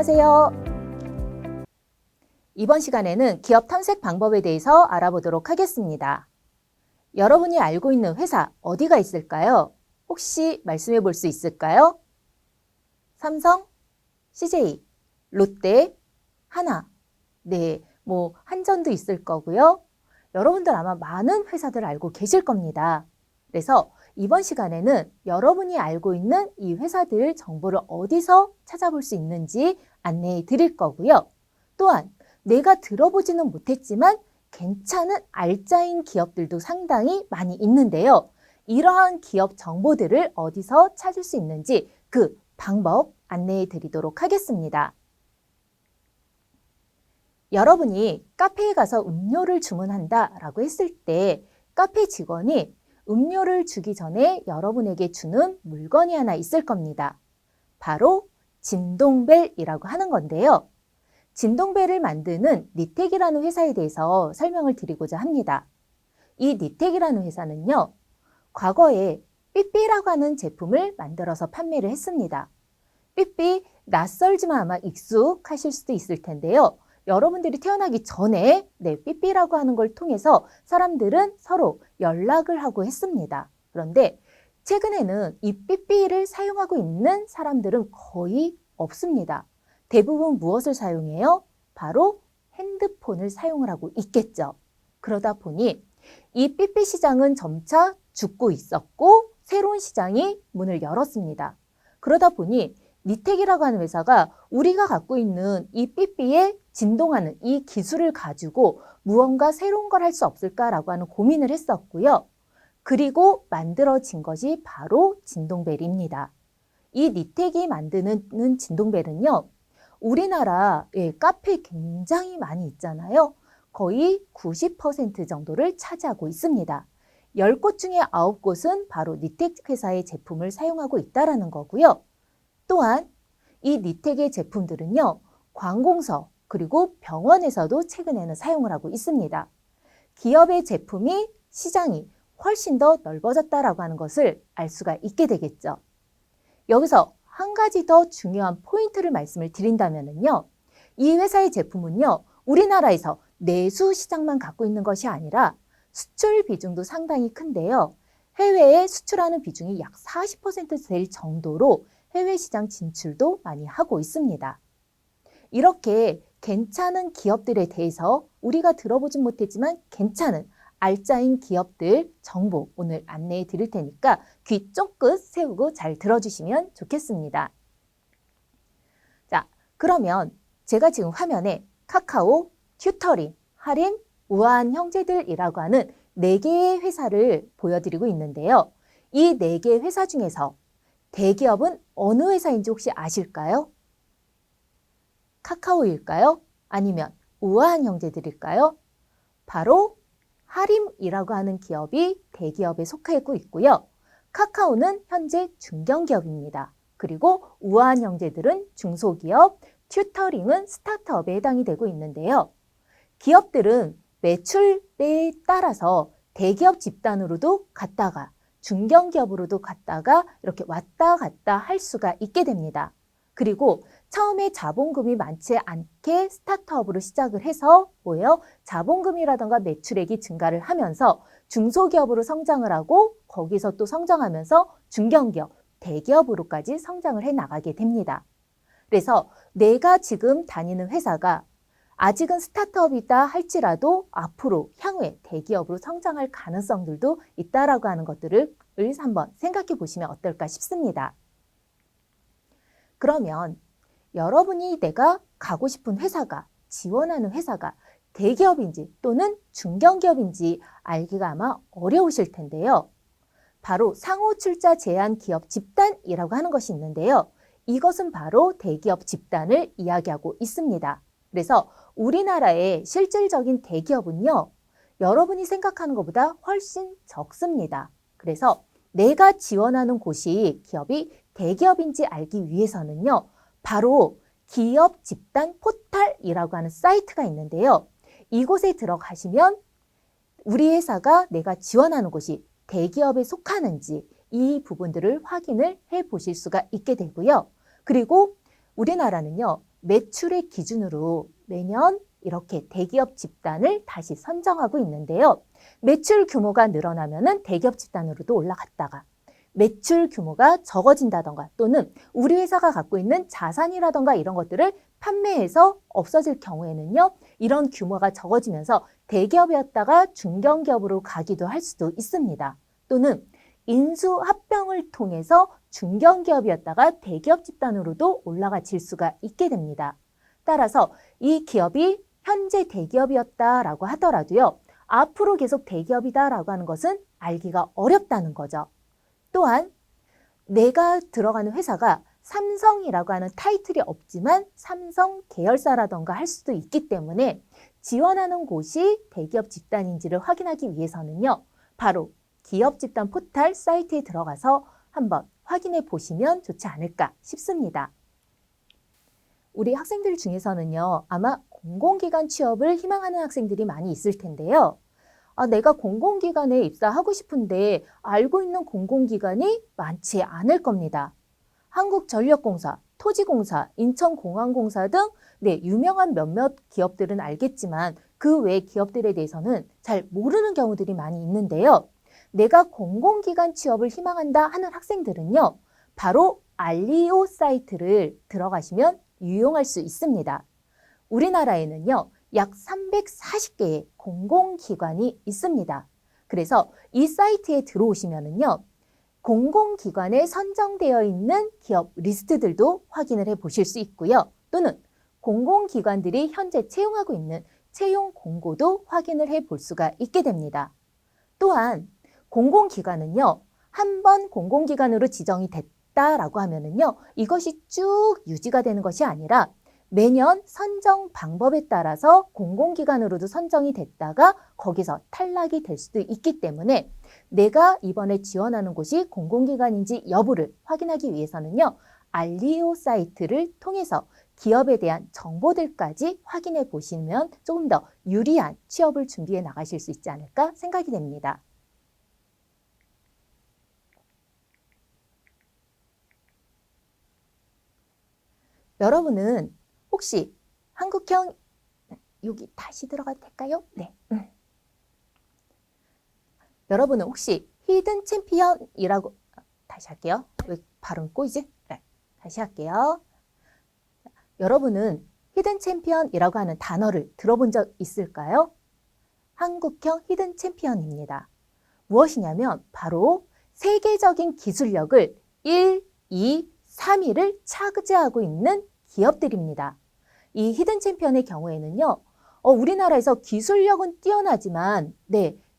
안녕하세요. 이번 시간에는 기업 탐색 방법에 대해서 알아보도록 하겠습니다. 여러분이 알고 있는 회사 어디가 있을까요? 혹시 말씀해 볼 수 있을까요? 삼성, CJ, 롯데, 하나, 네, 한전도 있을 거고요. 여러분들 아마 많은 회사들 알고 계실 겁니다. 그래서 이번 시간에는 여러분이 알고 있는 이 회사들 정보를 어디서 찾아볼 수 있는지 안내해 드릴 거고요. 또한 내가 들어보지는 못했지만 괜찮은 알짜인 기업들도 상당히 많이 있는데요. 이러한 기업 정보들을 어디서 찾을 수 있는지 그 방법 안내해 드리도록 하겠습니다. 여러분이 카페에 가서 음료를 주문한다라고 했을 때 카페 직원이 음료를 주기 전에 여러분에게 주는 물건이 하나 있을 겁니다. 바로 진동벨이라고 하는 건데요. 진동벨을 만드는 니텍이라는 회사에 대해서 설명을 드리고자 합니다. 이 니텍이라는 회사는요, 과거에 삐삐라고 하는 제품을 만들어서 판매를 했습니다. 삐삐 낯설지만 아마 익숙하실 수도 있을 텐데요. 여러분들이 태어나기 전에 삐삐라고 하는 걸 통해서 사람들은 서로 연락을 하고 했습니다. 그런데 최근에는 이 삐삐를 사용하고 있는 사람들은 거의 없습니다. 대부분 무엇을 사용해요? 바로 핸드폰을 사용을 하고 있겠죠. 그러다 보니 이 삐삐 시장은 점차 죽고 있었고 새로운 시장이 문을 열었습니다. 그러다 보니 니텍이라고 하는 회사가 우리가 갖고 있는 이 삐삐에 진동하는 이 기술을 가지고 무언가 새로운 걸 할 수 없을까라고 하는 고민을 했었고요. 그리고 만들어진 것이 바로 진동벨입니다. 이 니텍이 만드는 진동벨은요. 우리나라에 카페 굉장히 많이 있잖아요. 거의 90% 정도를 차지하고 있습니다. 10곳 중에 9곳은 바로 니텍 회사의 제품을 사용하고 있다는 거고요. 또한 이 니텍의 제품들은요. 관공서 그리고 병원에서도 최근에는 사용을 하고 있습니다. 기업의 제품이 시장이 훨씬 더 넓어졌다라고 하는 것을 알 수가 있게 되겠죠. 여기서 한 가지 더 중요한 포인트를 말씀을 드린다면요. 이 회사의 제품은요. 우리나라에서 내수 시장만 갖고 있는 것이 아니라 수출 비중도 상당히 큰데요. 해외에 수출하는 비중이 약 40% 될 정도로 해외 시장 진출도 많이 하고 있습니다. 이렇게 괜찮은 기업들에 대해서 우리가 들어보진 못했지만 괜찮은 알짜인 기업들 정보 오늘 안내해 드릴 테니까 귀 쫑긋 세우고 잘 들어주시면 좋겠습니다. 자, 그러면 제가 지금 화면에 카카오, 튜터링, 할인, 우아한 형제들이라고 하는 4개의 회사를 보여드리고 있는데요. 이 4개의 회사 중에서 대기업은 어느 회사인지 혹시 아실까요? 카카오일까요? 아니면 우아한 형제들일까요? 바로 하림이라고 하는 기업이 대기업에 속하고 있고요. 카카오는 현재 중견기업입니다. 그리고 우아한 형제들은 중소기업, 튜터링은 스타트업에 해당이 되고 있는데요. 기업들은 매출에 따라서 대기업 집단으로도 갔다가 중견기업으로도 갔다가 이렇게 왔다 갔다 할 수가 있게 됩니다. 그리고 처음에 자본금이 많지 않게 스타트업으로 시작을 해서 자본금이라던가 매출액이 증가를 하면서 중소기업으로 성장을 하고 거기서 또 성장하면서 중견기업, 대기업으로까지 성장을 해 나가게 됩니다. 그래서 내가 지금 다니는 회사가 아직은 스타트업이다 할지라도 앞으로 향후에 대기업으로 성장할 가능성들도 있다라고 하는 것들을 한번 생각해 보시면 어떨까 싶습니다. 그러면 여러분이 내가 가고 싶은 회사가 지원하는 회사가 대기업인지 또는 중견기업인지 알기가 아마 어려우실 텐데요. 바로 상호 출자 제한 기업 집단이라고 하는 것이 있는데요. 이것은 바로 대기업 집단을 이야기하고 있습니다. 그래서 우리나라의 실질적인 대기업은요. 여러분이 생각하는 것보다 훨씬 적습니다. 그래서 내가 지원하는 곳이 기업이 대기업인지 알기 위해서는요. 바로 기업 집단 포탈이라고 하는 사이트가 있는데요. 이곳에 들어가시면 우리 회사가 내가 지원하는 곳이 대기업에 속하는지 이 부분들을 확인을 해 보실 수가 있게 되고요. 그리고 우리나라는요. 매출의 기준으로 매년 이렇게 대기업 집단을 다시 선정하고 있는데요. 매출 규모가 늘어나면은 대기업 집단으로도 올라갔다가 매출 규모가 적어진다던가 또는 우리 회사가 갖고 있는 자산이라던가 이런 것들을 판매해서 없어질 경우에는요. 이런 규모가 적어지면서 대기업이었다가 중견기업으로 가기도 할 수도 있습니다. 또는 인수합병을 통해서 중견기업이었다가 대기업 집단으로도 올라가질 수가 있게 됩니다. 따라서 이 기업이 현재 대기업이었다라고 하더라도요. 앞으로 계속 대기업이다라고 하는 것은 알기가 어렵다는 거죠. 또한 내가 들어가는 회사가 삼성이라고 하는 타이틀이 없지만 삼성 계열사라던가 할 수도 있기 때문에 지원하는 곳이 대기업 집단인지를 확인하기 위해서는요. 바로 기업 집단 포털 사이트에 들어가서 한번 확인해 보시면 좋지 않을까 싶습니다. 우리 학생들 중에서는요. 아마 공공기관 취업을 희망하는 학생들이 많이 있을 텐데요. 내가 공공기관에 입사하고 싶은데 알고 있는 공공기관이 많지 않을 겁니다. 한국전력공사, 토지공사, 인천공항공사 등 유명한 몇몇 기업들은 알겠지만 그 외 기업들에 대해서는 잘 모르는 경우들이 많이 있는데요. 내가 공공기관 취업을 희망한다 하는 학생들은요. 바로 알리오 사이트를 들어가시면 유용할 수 있습니다. 우리나라에는요. 약 340개의 공공기관이 있습니다. 그래서 이 사이트에 들어오시면은요. 공공기관에 선정되어 있는 기업 리스트들도 확인을 해 보실 수 있고요. 또는 공공기관들이 현재 채용하고 있는 채용 공고도 확인을 해 볼 수가 있게 됩니다. 또한 공공기관은요. 한 번 공공기관으로 지정이 됐다라고 하면은요. 이것이 쭉 유지가 되는 것이 아니라 매년 선정 방법에 따라서 공공기관으로도 선정이 됐다가 거기서 탈락이 될 수도 있기 때문에 내가 이번에 지원하는 곳이 공공기관인지 여부를 확인하기 위해서는요. 알리오 사이트를 통해서 기업에 대한 정보들까지 확인해 보시면 조금 더 유리한 취업을 준비해 나가실 수 있지 않을까 생각이 됩니다. 여러분은 혹시 한국형, 여기 다시 들어가도 될까요? 네. 여러분은 혹시 히든 챔피언이라고, 다시 할게요. 왜 발음 꼬이지? 네. 다시 할게요. 여러분은 히든 챔피언이라고 하는 단어를 들어본 적 있을까요? 한국형 히든 챔피언입니다. 무엇이냐면 바로 세계적인 기술력을 1, 2, 3위를 차지하고 있는 기업들입니다. 이 히든 챔피언의 경우에는요. 우리나라에서 기술력은 뛰어나지만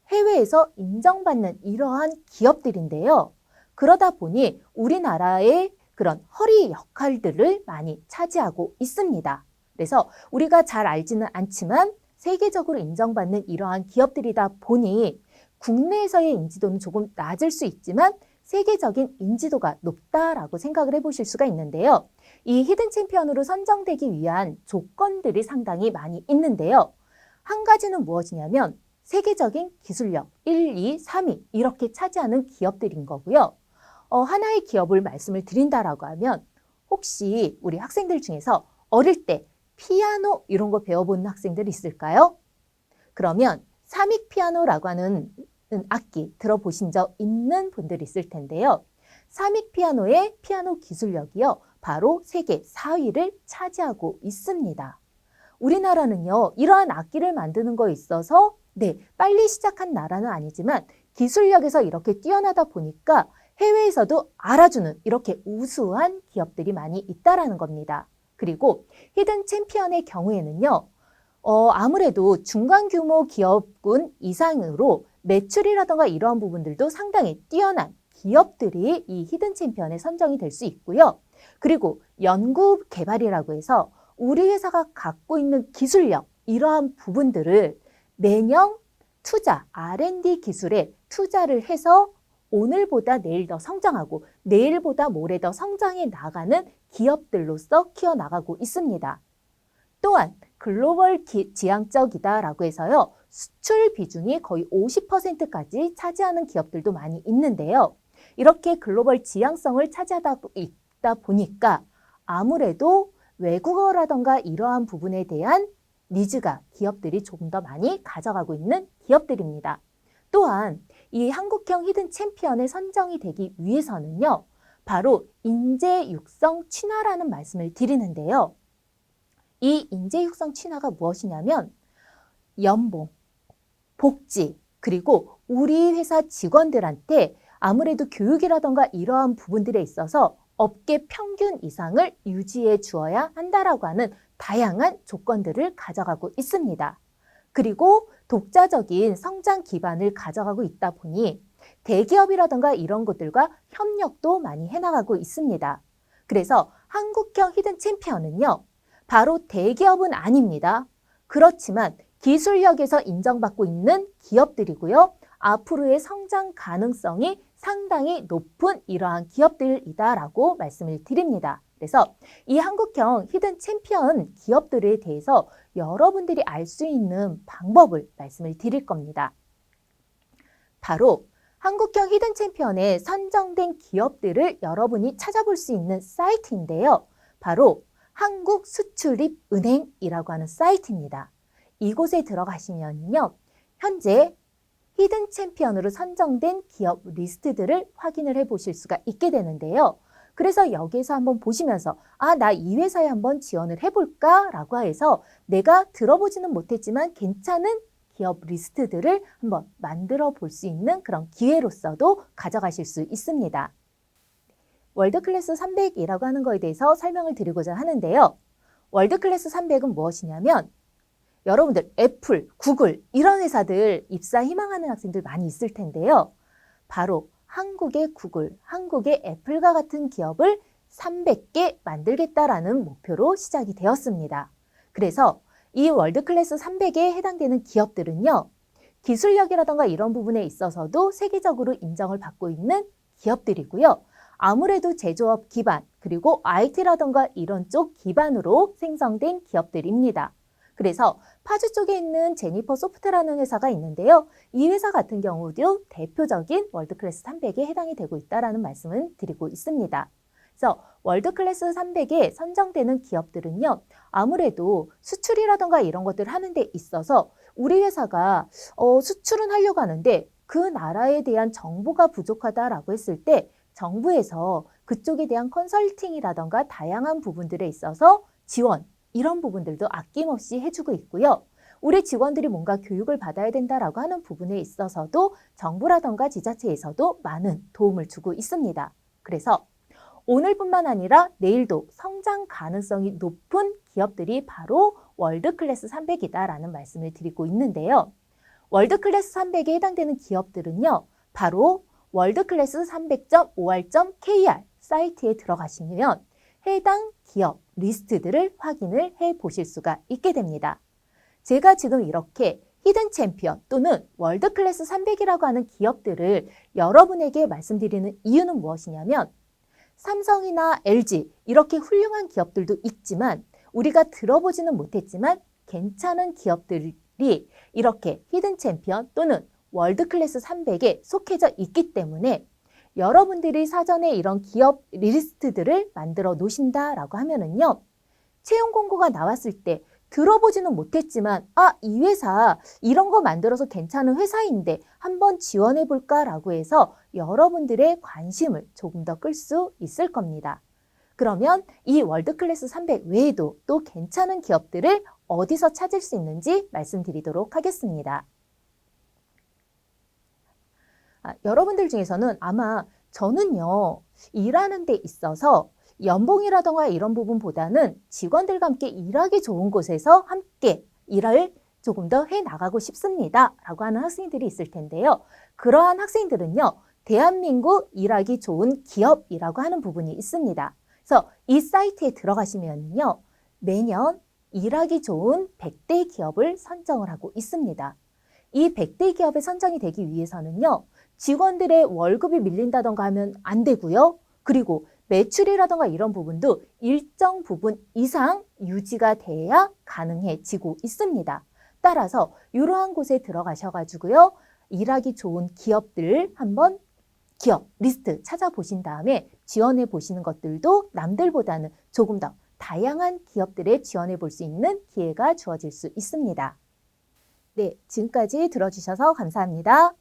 해외에서 인정받는 이러한 기업들인데요. 그러다 보니 우리나라의 그런 허리 역할들을 많이 차지하고 있습니다. 그래서 우리가 잘 알지는 않지만 세계적으로 인정받는 이러한 기업들이다 보니 국내에서의 인지도는 조금 낮을 수 있지만 세계적인 인지도가 높다라고 생각을 해보실 수가 있는데요. 이 히든 챔피언으로 선정되기 위한 조건들이 상당히 많이 있는데요. 한 가지는 무엇이냐면 세계적인 기술력 1, 2, 3위 이렇게 차지하는 기업들인 거고요. 하나의 기업을 말씀을 드린다라고 하면 혹시 우리 학생들 중에서 어릴 때 피아노 이런 거 배워본 학생들 있을까요? 그러면 삼익 피아노라고 하는 악기 들어보신 적 있는 분들이 있을 텐데요. 삼익 피아노의 피아노 기술력이요. 바로 세계 4위를 차지하고 있습니다. 우리나라는요. 이러한 악기를 만드는 거에 있어서 빨리 시작한 나라는 아니지만 기술력에서 이렇게 뛰어나다 보니까 해외에서도 알아주는 이렇게 우수한 기업들이 많이 있다라는 겁니다. 그리고 히든 챔피언의 경우에는요. 아무래도 중간 규모 기업군 이상으로 매출이라던가 이러한 부분들도 상당히 뛰어난 기업들이 이 히든 챔피언에 선정이 될 수 있고요. 그리고 연구 개발이라고 해서 우리 회사가 갖고 있는 기술력 이러한 부분들을 매년 투자, R&D 기술에 투자를 해서 오늘보다 내일 더 성장하고 내일보다 모레 더 성장해 나가는 기업들로서 키워나가고 있습니다. 또한 글로벌 지향적이다라고 해서요. 수출 비중이 거의 50%까지 차지하는 기업들도 많이 있는데요. 이렇게 글로벌 지향성을 차지하다 있다 보니까 아무래도 외국어라던가 이러한 부분에 대한 니즈가 기업들이 조금 더 많이 가져가고 있는 기업들입니다. 또한 이 한국형 히든 챔피언에 선정이 되기 위해서는요. 바로 인재 육성 친화라는 말씀을 드리는데요. 이 인재 육성 친화가 무엇이냐면 연봉, 복지, 그리고 우리 회사 직원들한테 아무래도 교육이라던가 이러한 부분들에 있어서 업계 평균 이상을 유지해 주어야 한다라고 하는 다양한 조건들을 가져가고 있습니다. 그리고 독자적인 성장 기반을 가져가고 있다 보니 대기업이라던가 이런 것들과 협력도 많이 해나가고 있습니다. 그래서 한국형 히든 챔피언은요, 바로 대기업은 아닙니다. 그렇지만 기술력에서 인정받고 있는 기업들이고요. 앞으로의 성장 가능성이 상당히 높은 이러한 기업들이다라고 말씀을 드립니다. 그래서 이 한국형 히든 챔피언 기업들에 대해서 여러분들이 알 수 있는 방법을 말씀을 드릴 겁니다. 바로 한국형 히든 챔피언에 선정된 기업들을 여러분이 찾아볼 수 있는 사이트인데요. 바로 한국수출입은행이라고 하는 사이트입니다. 이곳에 들어가시면요. 현재 히든 챔피언으로 선정된 기업 리스트들을 확인을 해 보실 수가 있게 되는데요. 그래서 여기에서 한번 보시면서 나 이 회사에 한번 지원을 해볼까? 라고 해서 내가 들어보지는 못했지만 괜찮은 기업 리스트들을 한번 만들어 볼 수 있는 그런 기회로서도 가져가실 수 있습니다. 월드클래스 300이라고 하는 거에 대해서 설명을 드리고자 하는데요. 월드클래스 300은 무엇이냐면 여러분들 애플, 구글 이런 회사들 입사 희망하는 학생들 많이 있을 텐데요. 바로 한국의 구글, 한국의 애플과 같은 기업을 300개 만들겠다라는 목표로 시작이 되었습니다. 그래서 이 월드클래스 300에 해당되는 기업들은요. 기술력이라던가 이런 부분에 있어서도 세계적으로 인정을 받고 있는 기업들이고요. 아무래도 제조업 기반 그리고 IT라던가 이런 쪽 기반으로 생성된 기업들입니다. 그래서 파주 쪽에 있는 제니퍼 소프트라는 회사가 있는데요. 이 회사 같은 경우도 대표적인 월드클래스 300에 해당이 되고 있다는 말씀을 드리고 있습니다. 그래서 월드클래스 300에 선정되는 기업들은요. 아무래도 수출이라던가 이런 것들을 하는 데 있어서 우리 회사가 수출은 하려고 하는데 그 나라에 대한 정보가 부족하다라고 했을 때 정부에서 그쪽에 대한 컨설팅이라던가 다양한 부분들에 있어서 지원, 이런 부분들도 아낌없이 해주고 있고요. 우리 직원들이 뭔가 교육을 받아야 된다라고 하는 부분에 있어서도 정부라던가 지자체에서도 많은 도움을 주고 있습니다. 그래서 오늘뿐만 아니라 내일도 성장 가능성이 높은 기업들이 바로 월드클래스 300이다라는 말씀을 드리고 있는데요. 월드클래스 300에 해당되는 기업들은요. 바로 월드클래스 300.or.kr 사이트에 들어가시면 해당 기업 리스트들을 확인을 해 보실 수가 있게 됩니다. 제가 지금 이렇게 히든 챔피언 또는 월드클래스 300이라고 하는 기업들을 여러분에게 말씀드리는 이유는 무엇이냐면 삼성이나 LG 이렇게 훌륭한 기업들도 있지만 우리가 들어보지는 못했지만 괜찮은 기업들이 이렇게 히든 챔피언 또는 월드클래스 300에 속해져 있기 때문에 여러분들이 사전에 이런 기업 리스트들을 만들어 놓으신다라고 하면은요. 채용 공고가 나왔을 때 들어보지는 못했지만 이 회사 이런 거 만들어서 괜찮은 회사인데 한번 지원해 볼까라고 해서 여러분들의 관심을 조금 더 끌 수 있을 겁니다. 그러면 이 월드클래스 300 외에도 또 괜찮은 기업들을 어디서 찾을 수 있는지 말씀드리도록 하겠습니다. 여러분들 중에서는 아마 저는요, 일하는 데 있어서 연봉이라던가 이런 부분보다는 직원들과 함께 일하기 좋은 곳에서 함께 일을 조금 더 해나가고 싶습니다. 라고 하는 학생들이 있을 텐데요. 그러한 학생들은요, 대한민국 일하기 좋은 기업이라고 하는 부분이 있습니다. 그래서 이 사이트에 들어가시면요, 매년 일하기 좋은 100대 기업을 선정을 하고 있습니다. 이 100대 기업에 선정이 되기 위해서는요, 직원들의 월급이 밀린다던가 하면 안 되고요. 그리고 매출이라던가 이런 부분도 일정 부분 이상 유지가 돼야 가능해지고 있습니다. 따라서 이러한 곳에 들어가셔가지고요. 일하기 좋은 기업들 한번 기업 리스트 찾아보신 다음에 지원해 보시는 것들도 남들보다는 조금 더 다양한 기업들에 지원해 볼 수 있는 기회가 주어질 수 있습니다. 네, 지금까지 들어주셔서 감사합니다.